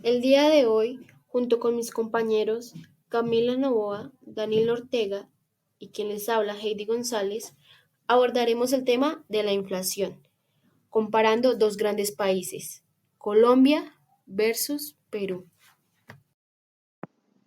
El día de hoy, junto con mis compañeros Camila Novoa, Daniel Ortega y quien les habla, Heidi González, abordaremos el tema de la inflación, comparando dos grandes países, Colombia versus Perú.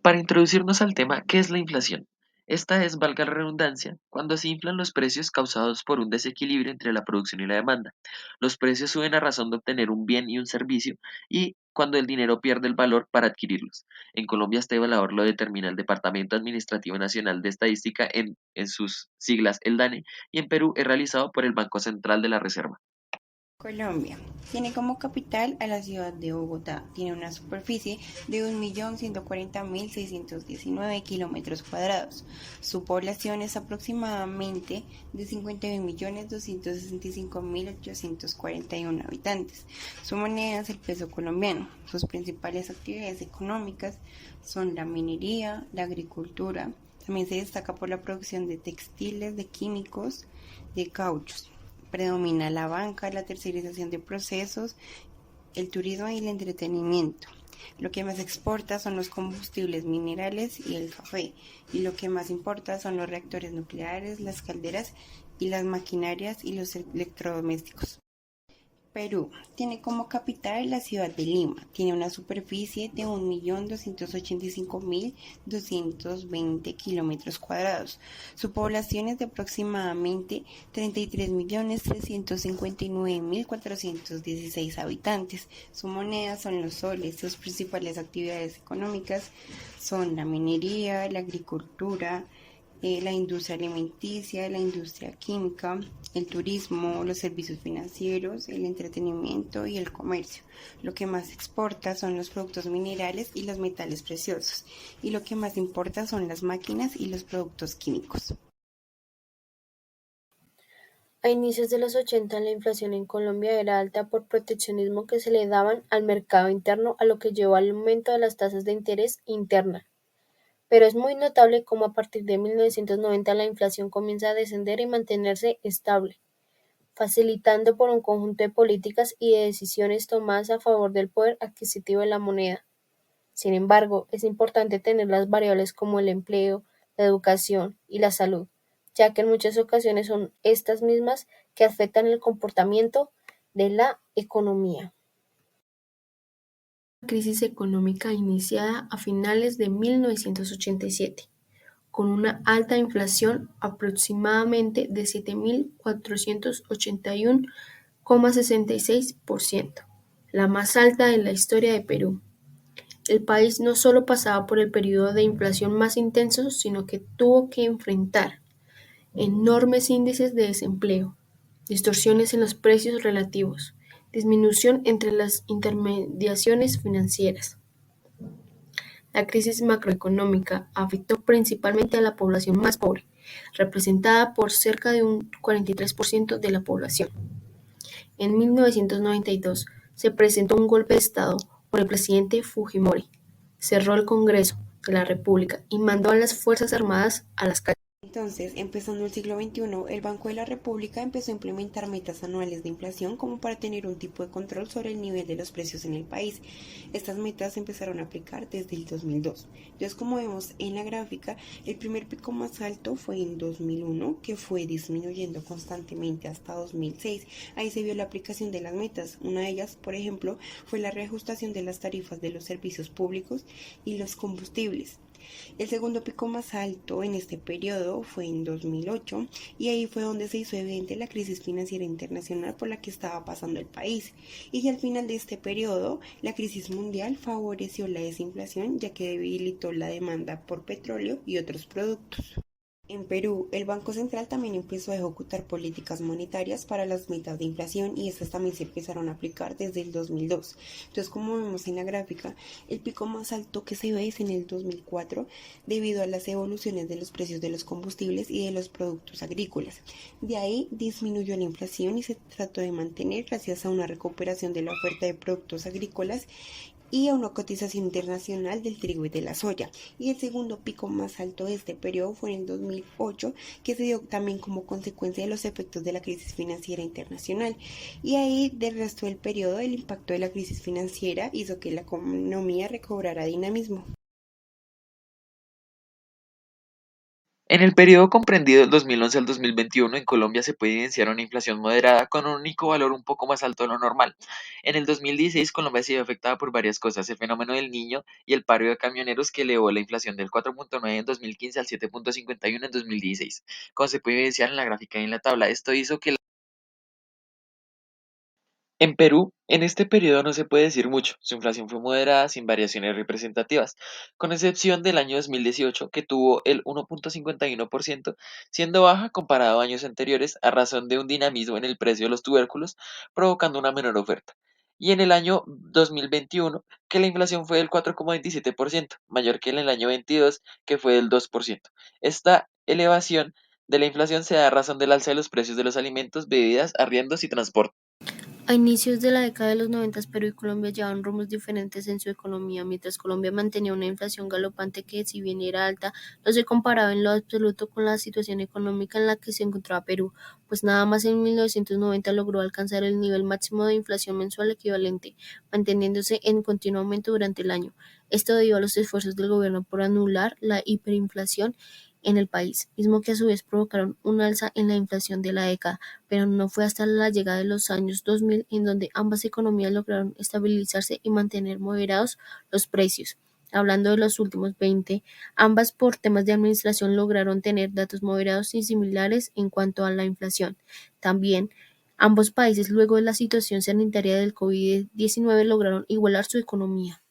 Para introducirnos al tema, ¿qué es la inflación? Esta es, valga la redundancia, cuando se inflan los precios causados por un desequilibrio entre la producción y la demanda. Los precios suben a razón de obtener un bien y un servicio y cuando el dinero pierde el valor para adquirirlos. En Colombia este valor lo determina el Departamento Administrativo Nacional de Estadística en sus siglas el DANE y en Perú es realizado por el Banco Central de la Reserva. Colombia tiene como capital a la ciudad de Bogotá. Tiene una superficie de 1.140.619 kilómetros cuadrados. Su población es aproximadamente de 51.265.841 habitantes. Su moneda es el peso colombiano. Sus principales actividades económicas son la minería, la agricultura. También se destaca por la producción de textiles, de químicos, de cauchos. Predomina la banca, la tercerización de procesos, el turismo y el entretenimiento. Lo que más exporta son los combustibles minerales y el café. Y lo que más importa son los reactores nucleares, las calderas y las maquinarias y los electrodomésticos. Perú tiene como capital la ciudad de Lima. Tiene una superficie de 1.285.220 kilómetros cuadrados. Su población es de aproximadamente 33.359.416 habitantes. Su moneda son los soles. Sus principales actividades económicas son la minería, la agricultura, la industria alimenticia, la industria química, el turismo, los servicios financieros, el entretenimiento y el comercio. Lo que más exporta son los productos minerales y los metales preciosos, y lo que más importa son las máquinas y los productos químicos. A inicios de los 80, la inflación en Colombia era alta por proteccionismo que se le daban al mercado interno, a lo que llevó al aumento de las tasas de interés interna. Pero es muy notable cómo a partir de 1990 la inflación comienza a descender y mantenerse estable, facilitando por un conjunto de políticas y de decisiones tomadas a favor del poder adquisitivo de la moneda. Sin embargo, es importante tener las variables como el empleo, la educación y la salud, ya que en muchas ocasiones son estas mismas que afectan el comportamiento de la economía. La crisis económica iniciada a finales de 1987, con una alta inflación aproximadamente de 7.481,66%, la más alta en la historia de Perú. El país no solo pasaba por el periodo de inflación más intenso, sino que tuvo que enfrentar enormes índices de desempleo, distorsiones en los precios relativos, disminución entre las intermediaciones financieras. La crisis macroeconómica afectó principalmente a la población más pobre, representada por cerca de un 43% de la población. En 1992 se presentó un golpe de Estado por el presidente Fujimori, cerró el Congreso de la República y mandó a las Fuerzas Armadas a las calles. Entonces, empezando el siglo XXI, el Banco de la República empezó a implementar metas anuales de inflación como para tener un tipo de control sobre el nivel de los precios en el país. Estas metas se empezaron a aplicar desde el 2002. Entonces, como vemos en la gráfica, el primer pico más alto fue en 2001, que fue disminuyendo constantemente hasta 2006. Ahí se vio la aplicación de las metas. Una de ellas, por ejemplo, fue la reajustación de las tarifas de los servicios públicos y los combustibles. El segundo pico más alto en este periodo fue en 2008 y ahí fue donde se hizo evidente la crisis financiera internacional por la que estaba pasando el país. Y al final de este periodo, la crisis mundial favoreció la desinflación ya que debilitó la demanda por petróleo y otros productos. En Perú, el Banco Central también empezó a ejecutar políticas monetarias para las metas de inflación y estas también se empezaron a aplicar desde el 2002. Entonces, como vemos en la gráfica, el pico más alto que se ve es en el 2004 debido a las evoluciones de los precios de los combustibles y de los productos agrícolas. De ahí disminuyó la inflación y se trató de mantener gracias a una recuperación de la oferta de productos agrícolas y a una cotización internacional del trigo y de la soya. Y el segundo pico más alto de este periodo fue en el 2008, que se dio también como consecuencia de los efectos de la crisis financiera internacional. Y ahí, del resto del periodo, el impacto de la crisis financiera hizo que la economía recobrara dinamismo. En el periodo comprendido del 2011 al 2021, en Colombia se puede evidenciar una inflación moderada con un único valor un poco más alto de lo normal. En el 2016, Colombia se vio afectada por varias cosas: el fenómeno del Niño y el paro de camioneros, que elevó la inflación del 4.9 en 2015 al 7.51 en 2016, como se puede evidenciar en la gráfica y en la tabla. Esto hizo que En Perú, en este periodo no se puede decir mucho. Su inflación fue moderada, sin variaciones representativas, con excepción del año 2018, que tuvo el 1.51%, siendo baja comparado a años anteriores a razón de un dinamismo en el precio de los tubérculos, provocando una menor oferta. Y en el año 2021, que la inflación fue del 4.27%, mayor que en el año 22, que fue del 2%. Esta elevación de la inflación se da a razón del alza de los precios de los alimentos, bebidas, arriendos y transporte. A inicios de la década de los 90, Perú y Colombia llevaban rumos diferentes en su economía. Mientras Colombia mantenía una inflación galopante que, si bien era alta, no se comparaba en lo absoluto con la situación económica en la que se encontraba Perú, pues nada más en 1990 logró alcanzar el nivel máximo de inflación mensual equivalente, manteniéndose en continuo aumento durante el año. Esto debido a los esfuerzos del gobierno por anular la hiperinflación en el país, mismo que a su vez provocaron un alza en la inflación de la década, pero no fue hasta la llegada de los años 2000 en donde ambas economías lograron estabilizarse y mantener moderados los precios. Hablando de los últimos 20, ambas, por temas de administración, lograron tener datos moderados y similares en cuanto a la inflación. También, ambos países, luego de la situación sanitaria del COVID-19, lograron igualar su economía.